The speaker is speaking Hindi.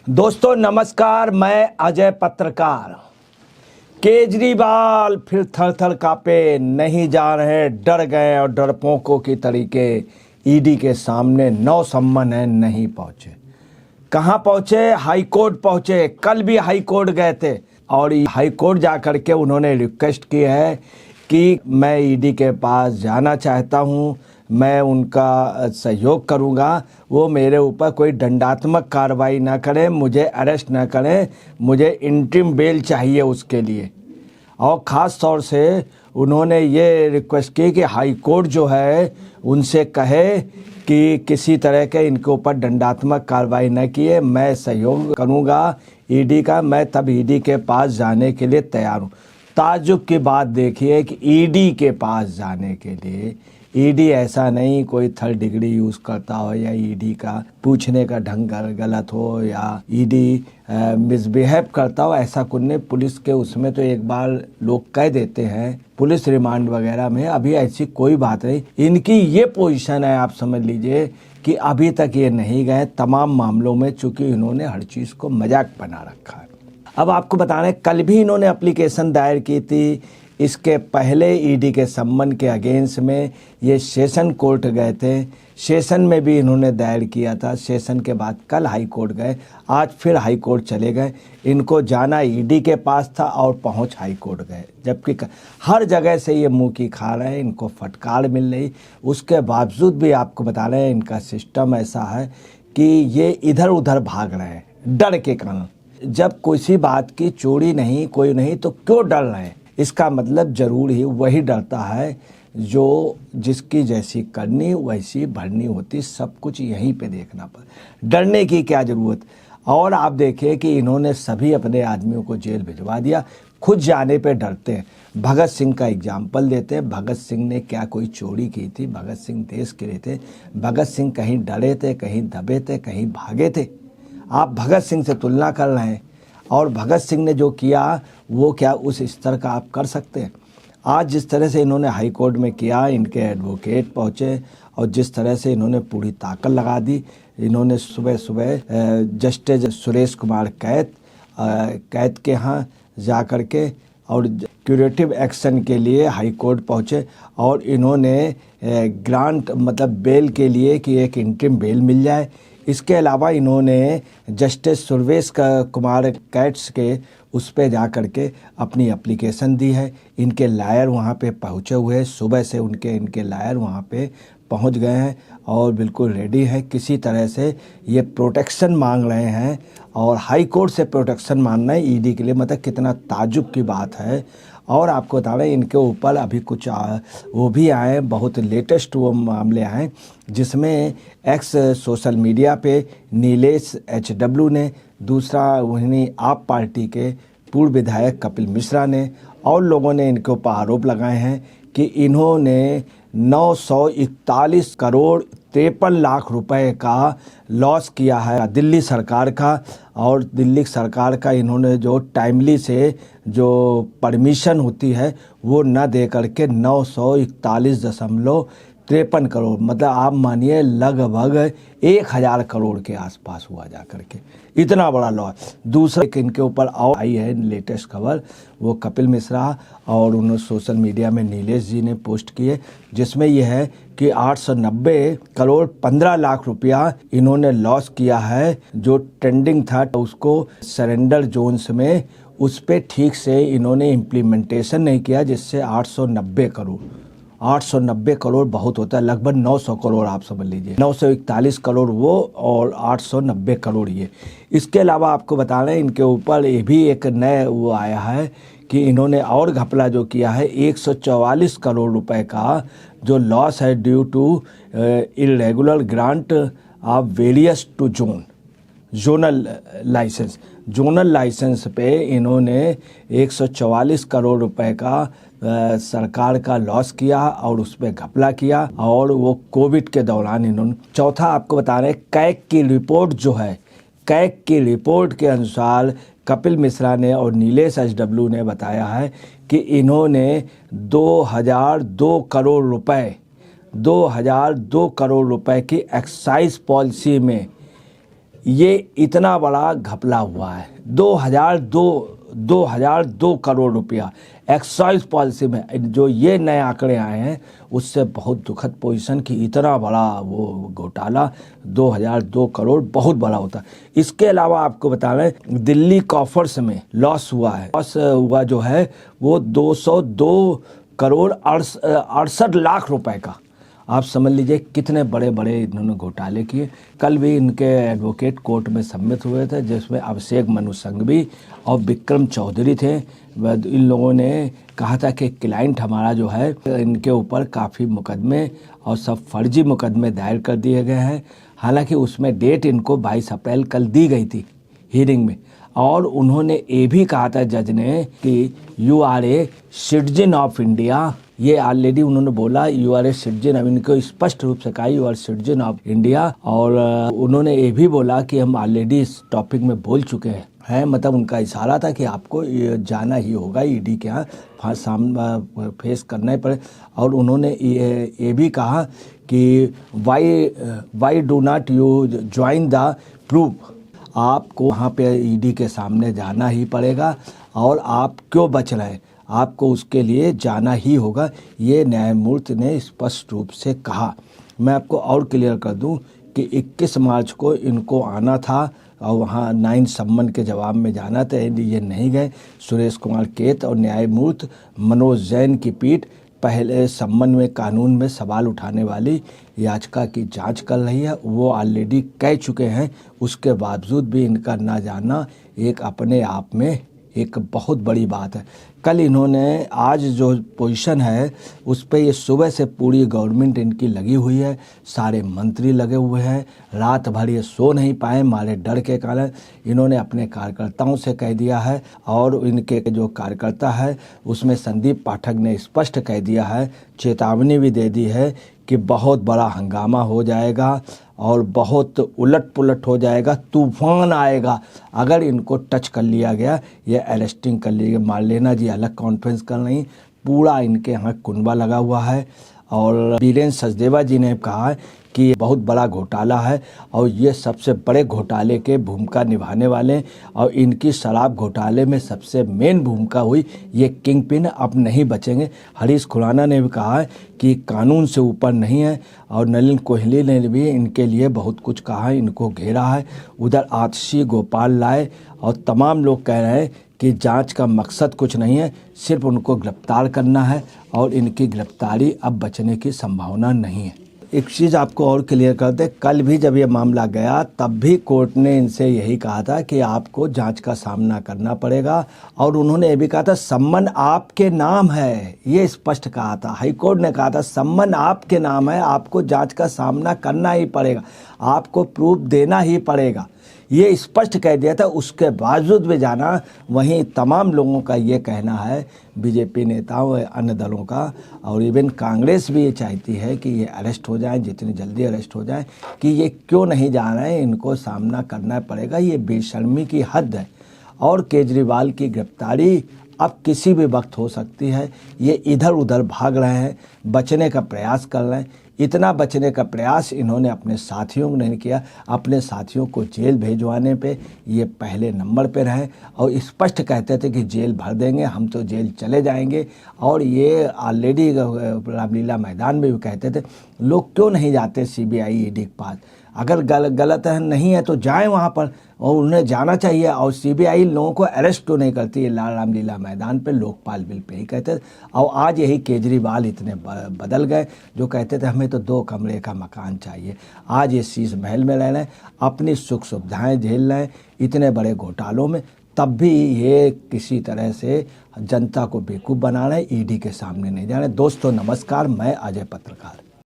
दोस्तों नमस्कार, मैं अजय पत्रकार। केजरीवाल फिर थर थर कांपे, नहीं जा रहे, डर गए और डरपोकों की तरीके ईडी के सामने नौ सम्मन है, नहीं पहुंचे। कहां पहुंचे? हाई कोर्ट पहुंचे। कल भी हाई कोर्ट गए थे और हाई कोर्ट जाकर के उन्होंने रिक्वेस्ट की है कि मैं ईडी के पास जाना चाहता हूं, मैं उनका सहयोग करूंगा, वो मेरे ऊपर कोई दंडात्मक कार्रवाई ना करें, मुझे अरेस्ट ना करें, मुझे इंटरिम बेल चाहिए उसके लिए। और ख़ास तौर से उन्होंने ये रिक्वेस्ट की कि हाई कोर्ट जो है उनसे कहे कि किसी तरह के इनके ऊपर दंडात्मक कार्रवाई न किए, मैं सहयोग करूंगा ईडी का, मैं तब ईडी के पास जाने के लिए तैयार हूँ। ताज्जुब की बात देखिए कि ईडी के पास जाने के लिए, ईडी ऐसा नहीं कोई थर्ड डिग्री यूज़ करता हो या ईडी का पूछने का ढंग गलत हो या ईडी मिसबिहेव करता हो, ऐसा कुछ नहीं। पुलिस के उसमें तो एक बार लोग कह देते हैं पुलिस रिमांड वगैरह में, अभी ऐसी कोई बात नहीं। इनकी ये पोजीशन है, आप समझ लीजिए कि अभी तक ये नहीं गए तमाम मामलों में, चूंकि इन्होंने हर चीज़ को मजाक बना रखा है। अब आपको बता रहे, कल भी इन्होंने एप्लीकेशन दायर की थी। इसके पहले ईडी के सम्मन के अगेंस्ट में ये सेशन कोर्ट गए थे, सेशन में भी इन्होंने दायर किया था। सेशन के बाद कल हाई कोर्ट गए, आज फिर हाई कोर्ट चले गए। इनको जाना ईडी के पास था और पहुंच हाई कोर्ट गए, जबकि हर जगह से ये मुंह की खा रहे हैं, इनको फटकार मिल रही। उसके बावजूद भी आपको बता रहे हैं इनका सिस्टम ऐसा है कि ये इधर उधर भाग रहे हैं डर के कारण। जब किसी बात की चोरी नहीं, कोई नहीं, तो क्यों डर रहे हैं? इसका मतलब जरूर ही वही डरता है जो जिसकी जैसी करनी वैसी भरनी होती, सब कुछ यहीं पे देखना पड़ता। डरने की क्या ज़रूरत। और आप देखिए कि इन्होंने सभी अपने आदमियों को जेल भिजवा दिया, खुद जाने पे डरते हैं। भगत सिंह का एग्जाम्पल देते हैं। भगत सिंह ने क्या कोई चोरी की थी? भगत सिंह देश के लिए थे। भगत सिंह कहीं डरे थे, कहीं दबे थे, कहीं भागे थे। आप भगत सिंह से तुलना कर रहे हैं, और भगत सिंह ने जो किया वो क्या उस स्तर का आप कर सकते हैं? आज जिस तरह से इन्होंने हाई कोर्ट में किया, इनके एडवोकेट पहुंचे और जिस तरह से इन्होंने पूरी ताकत लगा दी। इन्होंने सुबह सुबह जस्टिस सुरेश कुमार कैत के यहाँ जा कर के और क्यूरेटिव एक्शन के लिए हाई कोर्ट पहुँचे और इन्होंने ग्रांट मतलब बेल के लिए कि एक इंटरिम बेल मिल जाए। इसके अलावा इन्होंने जस्टिस सुरेश कुमार कैट्स के उस पे जा कर के अपनी एप्लीकेशन दी है। इनके लायर वहाँ पे पहुँचे हुए हैं, सुबह से इनके लायर वहाँ पे पहुँच गए हैं और बिल्कुल रेडी है। किसी तरह से ये प्रोटेक्शन मांग रहे हैं और हाई कोर्ट से प्रोटेक्शन मांगना है ईडी के लिए, मतलब कितना ताज्जुब की बात है। और आपको बता रहे हैं इनके ऊपर अभी कुछ वो भी आए, बहुत लेटेस्ट वो मामले आए जिसमें एक्स सोशल मीडिया पे नीलेश HW ने, दूसरा वहीं आप पार्टी के पूर्व विधायक कपिल मिश्रा ने और लोगों ने इनके ऊपर आरोप लगाए हैं कि इन्होंने 941 करोड़ 53 लाख रुपए का लॉस किया है दिल्ली सरकार का। और दिल्ली सरकार का इन्होंने जो टाइमली से जो परमिशन होती है वो न दे करके 941.53 करोड़, मतलब आप मानिए लगभग 1000 करोड़ के आसपास हुआ जा करके, इतना बड़ा लॉस। दूसरा इनके ऊपर और आई है लेटेस्ट खबर, वो कपिल मिश्रा और उन्होंने सोशल मीडिया में नीलेश जी ने पोस्ट किए, जिसमें यह है कि 890 करोड़ 15 लाख रुपया इन्होंने लॉस किया है। जो ट्रेंडिंग था उसको सरेंडर जोन्स में उस पे ठीक से इन्होंने इम्प्लीमेंटेशन नहीं किया, जिससे 890 करोड़ बहुत होता है, लगभग 900 करोड़ आप समझ लीजिए। 941 करोड़ वो और 890 करोड़ ये। इसके अलावा आपको बता रहे हैं इनके ऊपर ये भी एक नया वो आया है कि इन्होंने और घपला जो किया है, 144 करोड़ रुपए का जो लॉस है due to irregular grant of various to zonal license पे इन्होंने 144 करोड़ रुपए का सरकार का लॉस किया और उस पर घपला किया, और वो कोविड के दौरान इन्होंने। चौथा आपको बता रहे हैं कैग की रिपोर्ट जो है, कैग की रिपोर्ट के अनुसार कपिल मिश्रा ने और नीलेश HW ने बताया है कि इन्होंने 2002 करोड़ रुपए की एक्साइज पॉलिसी में ये इतना बड़ा घपला हुआ है। 2002 करोड़ रुपया एक्साइज पॉलिसी में, जो ये नए आंकड़े आए हैं उससे बहुत दुखद पोजीशन की इतना बड़ा वो घोटाला 2002 करोड़ बहुत बड़ा होता है। इसके अलावा आपको बता रहे दिल्ली कॉफर्स में लॉस हुआ है, लॉस हुआ जो है वो 202 करोड़ 68 लाख रुपए का। आप समझ लीजिए कितने बड़े बड़े इन्होंने घोटाले किए। कल भी इनके एडवोकेट कोर्ट में सम्मिलित हुए थे, जिसमें अभिषेक मनु सिंघवी और विक्रम चौधरी थे। इन लोगों ने कहा था कि क्लाइंट हमारा जो है, इनके ऊपर काफ़ी मुकदमे और सब फर्जी मुकदमे दायर कर दिए गए हैं। हालांकि उसमें डेट इनको 22 अप्रैल कल दी गई थी हियरिंग में, और उन्होंने ये भी कहा था जज ने कि you are a citizen of India. ये ऑलरेडी उन्होंने बोला यू आर ए सिटीजन, अब इनको स्पष्ट रूप से कहा you are citizen of India. और उन्होंने ये भी बोला कि हम ऑलरेडी इस टॉपिक में बोल चुके हैं, मतलब उनका इशारा था कि आपको जाना ही होगा ईडी के यहाँ, सामना फेस करना ही पड़े। और उन्होंने ये भी कहा कि why do not you join the proof, आपको वहाँ पे ईडी के सामने जाना ही पड़ेगा और आप क्यों बच रहे हैं, आपको उसके लिए जाना ही होगा। ये न्यायमूर्ति ने स्पष्ट रूप से कहा। मैं आपको और क्लियर कर दूं कि 21 मार्च को इनको आना था और वहाँ 9 सम्मन के जवाब में जाना था, ये नहीं गए। सुरेश कुमार कैत और न्यायमूर्ति मनोज जैन की पीठ पहले सम्मन में कानून में सवाल उठाने वाली याचिका की जांच कर रही है। वो ऑलरेडी कह चुके हैं, उसके बावजूद भी इनका ना जाना एक अपने आप में एक बहुत बड़ी बात है। कल इन्होंने, आज जो पोजीशन है उस पे ये सुबह से पूरी गवर्नमेंट इनकी लगी हुई है, सारे मंत्री लगे हुए हैं, रात भर ये सो नहीं पाए मारे डर के कारण। इन्होंने अपने कार्यकर्ताओं से कह दिया है, और इनके जो कार्यकर्ता है उसमें संदीप पाठक ने स्पष्ट कह दिया है, चेतावनी भी दे दी है कि बहुत बड़ा हंगामा हो जाएगा और बहुत उलट पुलट हो जाएगा, तूफान आएगा अगर इनको टच कर लिया गया, ये अरेस्टिंग कर लिया। मार्लेना जी अलग कॉन्फ्रेंस कर रही, पूरा इनके यहाँ कुनबा लगा हुआ है। और वीरेंद्र सचदेवा जी ने कहा कि ये बहुत बड़ा घोटाला है और ये सबसे बड़े घोटाले के भूमिका निभाने वाले, और इनकी शराब घोटाले में सबसे मेन भूमिका हुई, ये किंग पिन अब नहीं बचेंगे। हरीश खुराना ने भी कहा है कि कानून से ऊपर नहीं है, और नलिन कोहली ने भी इनके लिए बहुत कुछ कहा है, इनको घेरा है। उधर आतिशी, गोपाल राय और तमाम लोग कह रहे हैं कि जांच का मकसद कुछ नहीं है, सिर्फ उनको गिरफ्तार करना है और इनकी गिरफ्तारी अब बचने की संभावना नहीं है। एक चीज़ आपको और क्लियर कर दे, कल भी जब ये मामला गया तब भी कोर्ट ने इनसे यही कहा था कि आपको जांच का सामना करना पड़ेगा, और उन्होंने ये भी कहा था सम्मन आपके नाम है, ये स्पष्ट कहा था। हाई कोर्ट ने कहा था सम्मन आपके नाम है, आपको जांच का सामना करना ही पड़ेगा, आपको प्रूफ देना ही पड़ेगा, ये स्पष्ट कह दिया था। उसके बावजूद भी जाना। वहीं तमाम लोगों का ये कहना है, बीजेपी नेताओं, अन्य दलों का, और इवन कांग्रेस भी ये चाहती है कि ये अरेस्ट हो जाए, जितनी जल्दी अरेस्ट हो जाए, कि ये क्यों नहीं जा रहे हैं, इनको सामना करना पड़ेगा, ये बेशर्मी की हद है। और केजरीवाल की गिरफ्तारी अब किसी भी वक्त हो सकती है। ये इधर उधर भाग रहे हैं, बचने का प्रयास कर रहे हैं। इतना बचने का प्रयास इन्होंने अपने साथियों ने नहीं किया। अपने साथियों को जेल भेजवाने पे ये पहले नंबर पे रहे, और स्पष्ट कहते थे कि जेल भर देंगे, हम तो जेल चले जाएंगे। और ये ऑलरेडी रामलीला मैदान में भी कहते थे, लोग क्यों नहीं जाते सीबीआई ईडी के पास, अगर गलत है नहीं है तो जाएं वहाँ पर, और उन्हें जाना चाहिए। और सीबीआई लोगों को अरेस्ट क्यों नहीं करती है रामलीला मैदान पे, लोकपाल बिल पे ही कहते थे। और आज यही केजरीवाल इतने बदल गए, जो कहते थे हमें तो 2 कमरे का मकान चाहिए, आज ये शीश महल में रह रहे हैं, अपनी सुख सुविधाएं झेल रहे हैं इतने बड़े घोटालों में, तब भी ये किसी तरह से जनता को बेवकूफ़ बना रहे हैं, ईडी के सामने नहीं जा रहे। दोस्तों नमस्कार, मैं अजय पत्रकार।